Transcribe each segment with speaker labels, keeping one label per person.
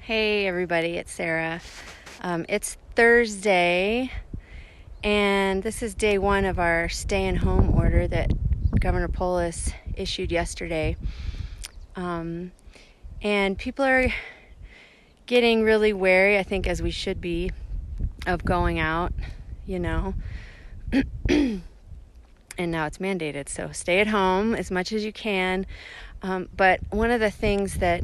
Speaker 1: Hey everybody, it's Sarah. It's Thursday, and this is day one of our stay-at-home order that Governor Polis issued yesterday. And people are getting really wary, I think, as we should be, of going out, and now it's mandated, so stay at home as much as you can. But one of the things that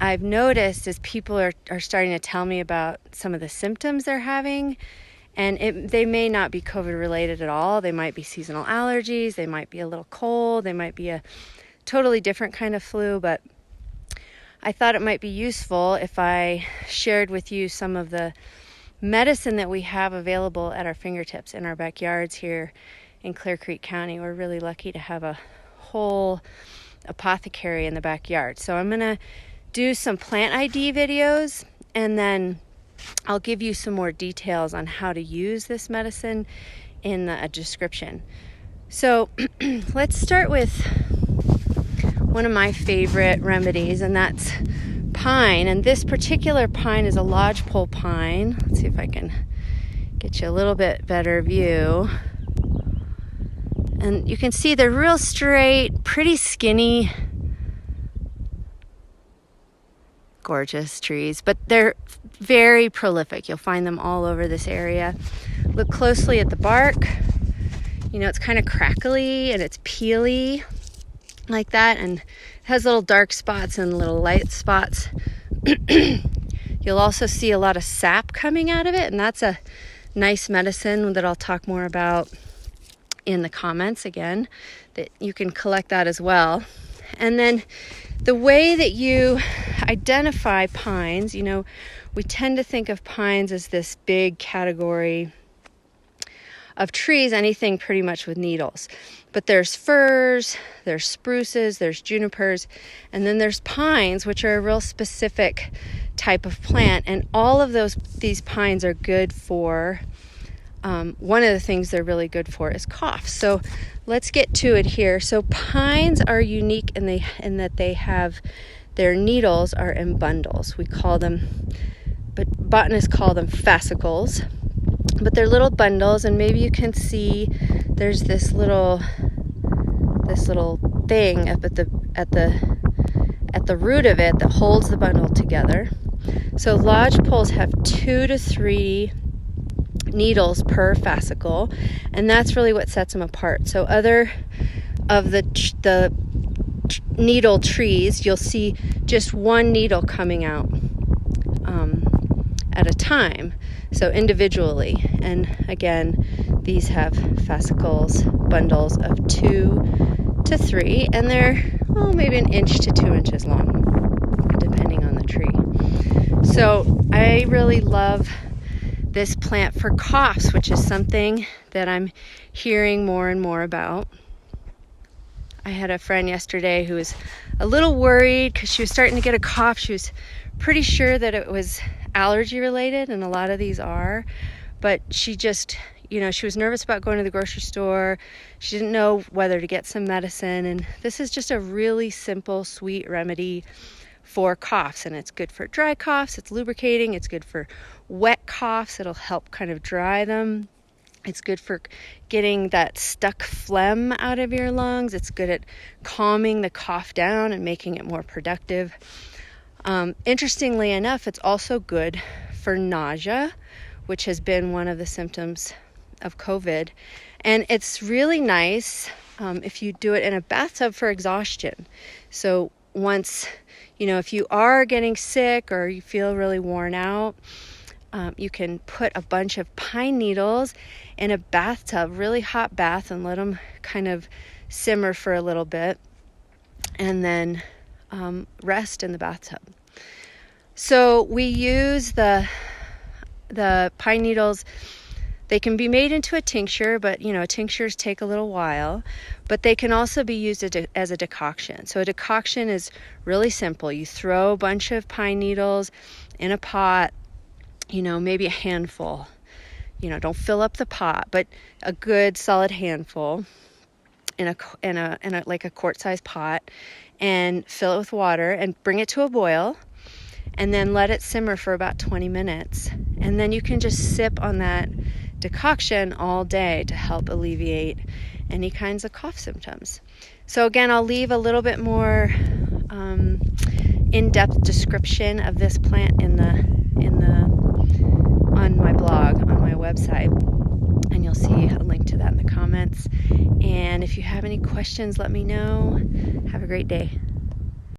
Speaker 1: I've noticed is people are starting to tell me about some of the symptoms they're having, and they may not be COVID related at all. They might be seasonal allergies, they might be a little cold, they might be a totally different kind of flu, but I thought it might be useful if I shared with you some of the medicine that we have available at our fingertips in our backyards here in Clear Creek County. We're really lucky to have a whole apothecary in the backyard. So I'm going to do some plant ID videos, and then I'll give you some more details on how to use this medicine in the description. So let's start with one of my favorite remedies, and that's pine. And this particular pine is a lodgepole pine. Let's see if I can get you a little bit better view. And you can see they're real straight, pretty skinny, gorgeous trees, but they're very prolific. You'll find them all over this area. Look closely at the bark. It's kind of crackly and it's peely like that, and has little dark spots and little light spots. You'll also see a lot of sap coming out of it, and that's a nice medicine that I'll talk more about in the comments again, that you can collect that as well. And then the way that you identify pines, we tend to think of pines as this big category of trees, anything pretty much with needles. But there's firs, there's spruces, there's junipers, and then there's pines, which are a real specific type of plant. And all of these pines are good for, one of the things they're really good for is cough. So let's get to it here. So pines are unique in that they have, their needles are in bundles. We call them, but botanists call them fascicles. But they're little bundles, and maybe you can see there's this little thing up at the root of it that holds the bundle together. So lodgepoles have 2 to 3 needles per fascicle, and that's really what sets them apart. So other of the needle trees, you'll see just one needle coming out at a time, so individually. And again, these have fascicles, bundles of 2 to 3, and they're maybe 1 inch to 2 inches long, depending on the tree. So I really love this plant for coughs, which is something that I'm hearing more and more about. I had a friend yesterday who was a little worried because she was starting to get a cough. She was pretty sure that it was allergy related, and a lot of these are, but she just, she was nervous about going to the grocery store. She didn't know whether to get some medicine, and this is just a really simple, sweet remedy for coughs, and it's good for dry coughs. It's lubricating. It's good for wet coughs. It'll help kind of dry them. It's good for getting that stuck phlegm out of your lungs. It's good at calming the cough down and making it more productive. Interestingly enough, it's also good for nausea, which has been one of the symptoms of COVID. And it's really nice if you do it in a bathtub for exhaustion. So once, if you are getting sick or you feel really worn out, you can put a bunch of pine needles in a bathtub, really hot bath, and let them kind of simmer for a little bit, and then rest in the bathtub. So we use the pine needles. They can be made into a tincture, but tinctures take a little while. But they can also be used as a decoction. So a decoction is really simple. You throw a bunch of pine needles in a pot, maybe a handful. Don't fill up the pot, but a good solid handful in a like a quart-sized pot, and fill it with water and bring it to a boil, and then let it simmer for about 20 minutes. And then you can just sip on that decoction all day to help alleviate any kinds of cough symptoms. So again, I'll leave a little bit more in-depth description of this plant on my blog, on my website, and you'll see a link to that in the comments. And if you have any questions, let me know. Have a great day.